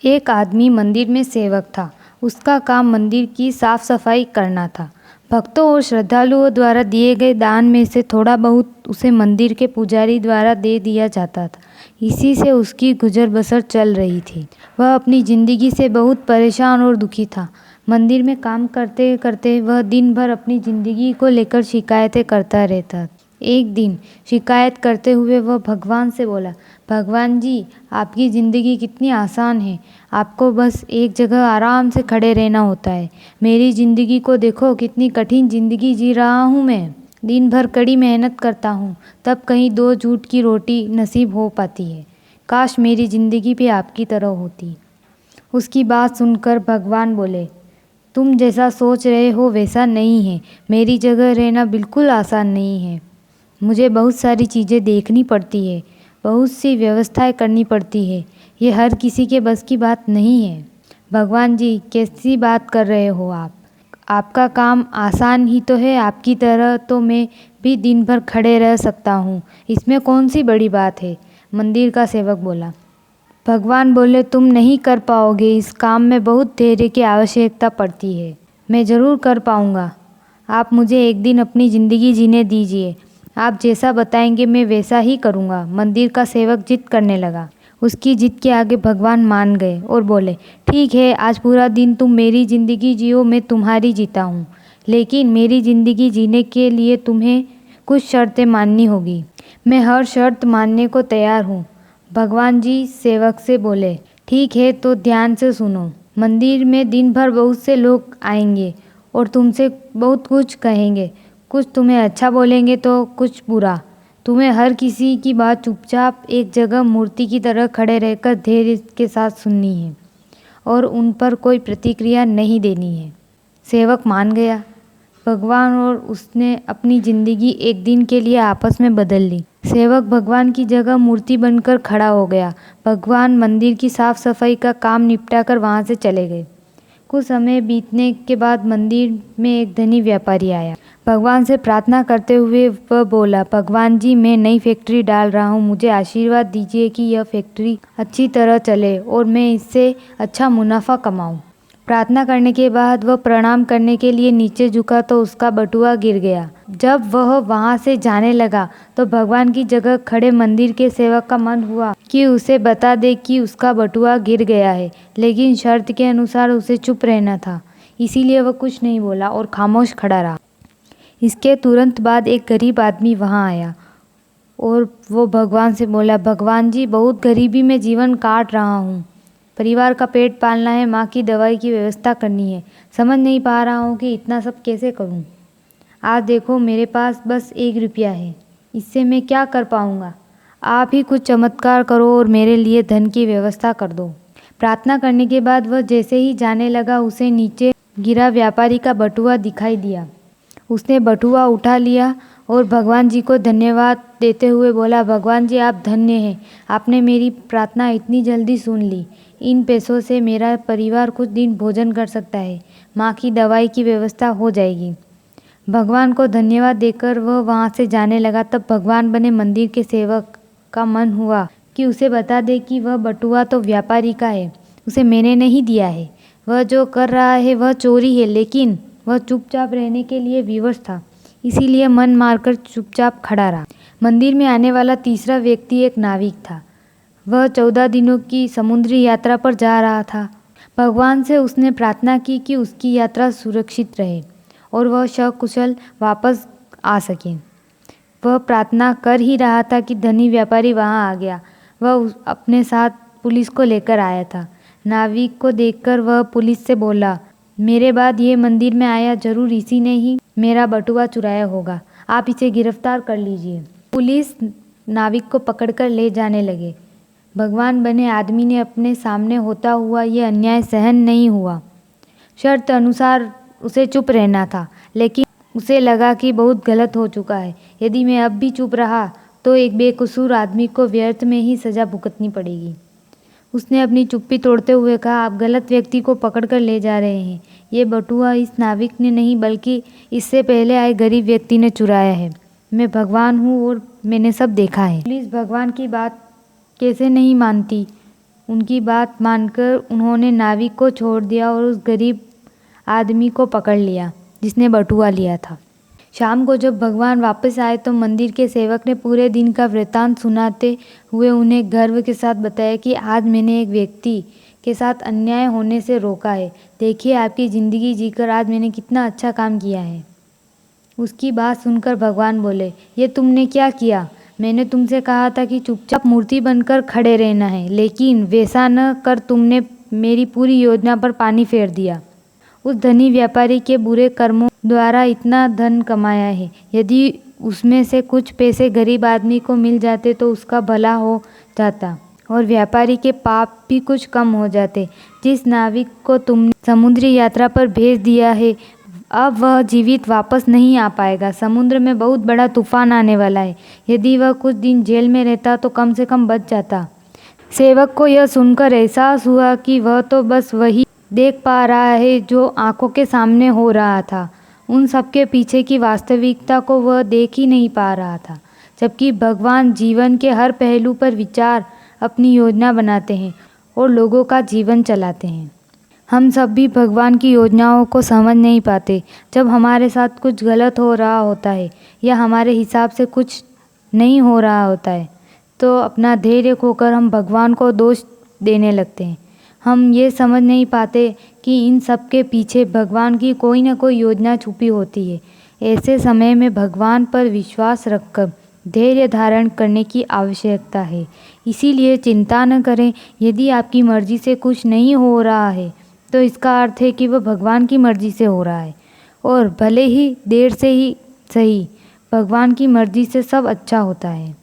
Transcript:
एक आदमी मंदिर में सेवक था। उसका काम मंदिर की साफ सफाई करना था। भक्तों और श्रद्धालुओं द्वारा दिए गए दान में से थोड़ा बहुत उसे मंदिर के पुजारी द्वारा दे दिया जाता था। इसी से उसकी गुजर बसर चल रही थी। वह अपनी जिंदगी से बहुत परेशान और दुखी था। मंदिर में काम करते करते वह दिन भर अपनी जिंदगी को लेकर शिकायतें करता रहता। एक दिन शिकायत करते हुए वह भगवान से बोला, भगवान जी, आपकी ज़िंदगी कितनी आसान है। आपको बस एक जगह आराम से खड़े रहना होता है। मेरी ज़िंदगी को देखो, कितनी कठिन ज़िंदगी जी रहा हूँ मैं। दिन भर कड़ी मेहनत करता हूँ, तब कहीं 2 जूट की रोटी नसीब हो पाती है। काश मेरी ज़िंदगी भी आपकी तरह होती। उसकी बात सुनकर भगवान बोले, तुम जैसा सोच रहे हो वैसा नहीं है। मेरी जगह रहना बिल्कुल आसान नहीं है। मुझे बहुत सारी चीज़ें देखनी पड़ती है, बहुत सी व्यवस्थाएं करनी पड़ती है। ये हर किसी के बस की बात नहीं है। भगवान जी, कैसी बात कर रहे हो आप? आपका काम आसान ही तो है। आपकी तरह तो मैं भी दिन भर खड़े रह सकता हूँ। इसमें कौन सी बड़ी बात है? मंदिर का सेवक बोला। भगवान बोले, तुम नहीं कर पाओगे। इस काम में बहुत धैर्य की आवश्यकता पड़ती है। मैं ज़रूर कर पाऊँगा। आप मुझे एक दिन अपनी ज़िंदगी जीने दीजिए। आप जैसा बताएंगे मैं वैसा ही करूँगा। मंदिर का सेवक जिद करने लगा। उसकी जिद के आगे भगवान मान गए और बोले, ठीक है, आज पूरा दिन तुम मेरी ज़िंदगी जियो, मैं तुम्हारी जीता हूँ। लेकिन मेरी ज़िंदगी जीने के लिए तुम्हें कुछ शर्तें माननी होगी। मैं हर शर्त मानने को तैयार हूँ। भगवान जी सेवक से बोले, ठीक है, तो ध्यान से सुनो। मंदिर में दिन भर बहुत से लोग आएंगे और तुमसे बहुत कुछ कहेंगे। कुछ तुम्हें अच्छा बोलेंगे तो कुछ बुरा। तुम्हें हर किसी की बात चुपचाप एक जगह मूर्ति की तरह खड़े रहकर धैर्य के साथ सुननी है और उन पर कोई प्रतिक्रिया नहीं देनी है। सेवक मान गया। भगवान और उसने अपनी ज़िंदगी एक दिन के लिए आपस में बदल ली। सेवक भगवान की जगह मूर्ति बनकर खड़ा हो गया। भगवान मंदिर की साफ सफाई का काम निपटाकर वहाँ से चले गए। कुछ समय बीतने के बाद मंदिर में एक धनी व्यापारी आया। भगवान से प्रार्थना करते हुए वह बोला, भगवान जी, मैं नई फैक्ट्री डाल रहा हूँ। मुझे आशीर्वाद दीजिए कि यह फैक्ट्री अच्छी तरह चले और मैं इससे अच्छा मुनाफा कमाऊँ। प्रार्थना करने के बाद वह प्रणाम करने के लिए नीचे झुका तो उसका बटुआ गिर गया। जब वह वहाँ से जाने लगा तो भगवान की जगह खड़े मंदिर के सेवक का मन हुआ कि उसे बता दे कि उसका बटुआ गिर गया है, लेकिन शर्त के अनुसार उसे चुप रहना था। इसीलिए वह कुछ नहीं बोला और खामोश खड़ा रहा। इसके तुरंत बाद एक गरीब आदमी वहाँ आया और वो भगवान से बोला, भगवान जी, बहुत गरीबी में जीवन काट रहा हूँ। परिवार का पेट पालना है, माँ की दवाई की व्यवस्था करनी है। समझ नहीं पा रहा हूँ कि इतना सब कैसे करूँ। आज देखो, मेरे पास बस 1 रुपया है। इससे मैं क्या कर पाऊँगा? आप ही कुछ चमत्कार करो और मेरे लिए धन की व्यवस्था कर दो। प्रार्थना करने के बाद वह जैसे ही जाने लगा, उसे नीचे गिरा व्यापारी का बटुआ दिखाई दिया। उसने बटुआ उठा लिया और भगवान जी को धन्यवाद देते हुए बोला, भगवान जी, आप धन्य हैं। आपने मेरी प्रार्थना इतनी जल्दी सुन ली। इन पैसों से मेरा परिवार कुछ दिन भोजन कर सकता है। माँ की दवाई की व्यवस्था हो जाएगी। भगवान को धन्यवाद देकर वह वहाँ से जाने लगा। तब भगवान बने मंदिर के सेवक का मन हुआ कि उसे बता दे कि वह बटुआ तो व्यापारी का है, उसे मैंने नहीं दिया है। वह जो कर रहा है वह चोरी है, लेकिन वह चुपचाप रहने के लिए विवश था। इसीलिए मन मारकर चुपचाप खड़ा रहा। मंदिर में आने वाला तीसरा व्यक्ति एक नाविक था। वह 14 दिनों की समुद्री यात्रा पर जा रहा था। भगवान से उसने प्रार्थना की कि उसकी यात्रा सुरक्षित रहे और वह सकुशल वापस आ सके। वह प्रार्थना कर ही रहा था कि धनी व्यापारी वहाँ आ गया। वह अपने साथ पुलिस को लेकर आया था। नाविक को देखकर वह पुलिस से बोला, मेरे बाद ये मंदिर में आया, जरूर इसी ने ही मेरा बटुआ चुराया होगा। आप इसे गिरफ्तार कर लीजिए। पुलिस नाविक को पकड़कर ले जाने लगे। भगवान बने आदमी ने अपने सामने होता हुआ ये अन्याय सहन नहीं हुआ। शर्त अनुसार उसे चुप रहना था, लेकिन उसे लगा कि बहुत गलत हो चुका है। यदि मैं अब भी चुप रहा तो एक बेकसूर आदमी को व्यर्थ में ही सजा भुगतनी पड़ेगी। उसने अपनी चुप्पी तोड़ते हुए कहा, आप गलत व्यक्ति को पकड़कर ले जा रहे हैं। ये बटुआ इस नाविक ने नहीं, बल्कि इससे पहले आए गरीब व्यक्ति ने चुराया है। मैं भगवान हूँ और मैंने सब देखा है। पुलिस भगवान की बात कैसे नहीं मानती। उनकी बात मानकर उन्होंने नाविक को छोड़ दिया और उस गरीब आदमी को पकड़ लिया जिसने बटुआ लिया था। शाम को जब भगवान वापस आए तो मंदिर के सेवक ने पूरे दिन का वृत्तांत सुनाते हुए उन्हें गर्व के साथ बताया कि आज मैंने एक व्यक्ति के साथ अन्याय होने से रोका है। देखिए, आपकी ज़िंदगी जीकर आज मैंने कितना अच्छा काम किया है। उसकी बात सुनकर भगवान बोले, ये तुमने क्या किया? मैंने तुमसे कहा था कि चुपचाप मूर्ति बनकर खड़े रहना है, लेकिन वैसा न कर तुमने मेरी पूरी योजना पर पानी फेर दिया। उस धनी व्यापारी के बुरे कर्मों द्वारा इतना धन कमाया है। यदि उसमें से कुछ पैसे गरीब आदमी को मिल जाते तो उसका भला हो जाता और व्यापारी के पाप भी कुछ कम हो जाते। जिस नाविक को तुमने समुद्री यात्रा पर भेज दिया है, अब वह जीवित वापस नहीं आ पाएगा। समुद्र में बहुत बड़ा तूफान आने वाला है। यदि वह कुछ दिन जेल में रहता तो कम से कम बच जाता। सेवक को यह सुनकर एहसास हुआ कि वह तो बस वही देख पा रहा है जो आंखों के सामने हो रहा था। उन सबके पीछे की वास्तविकता को वह देख ही नहीं पा रहा था। जबकि भगवान जीवन के हर पहलू पर विचार अपनी योजना बनाते हैं और लोगों का जीवन चलाते हैं। हम सब भी भगवान की योजनाओं को समझ नहीं पाते। जब हमारे साथ कुछ गलत हो रहा होता है या हमारे हिसाब से कुछ नहीं हो रहा होता है तो अपना धैर्य खोकर हम भगवान को दोष देने लगते हैं। हम ये समझ नहीं पाते कि इन सब के पीछे भगवान की कोई ना कोई योजना छुपी होती है। ऐसे समय में भगवान पर विश्वास रखकर धैर्य धारण करने की आवश्यकता है। इसीलिए चिंता न करें। यदि आपकी मर्जी से कुछ नहीं हो रहा है तो इसका अर्थ है कि वह भगवान की मर्जी से हो रहा है, और भले ही देर से ही सही, भगवान की मर्जी से सब अच्छा होता है।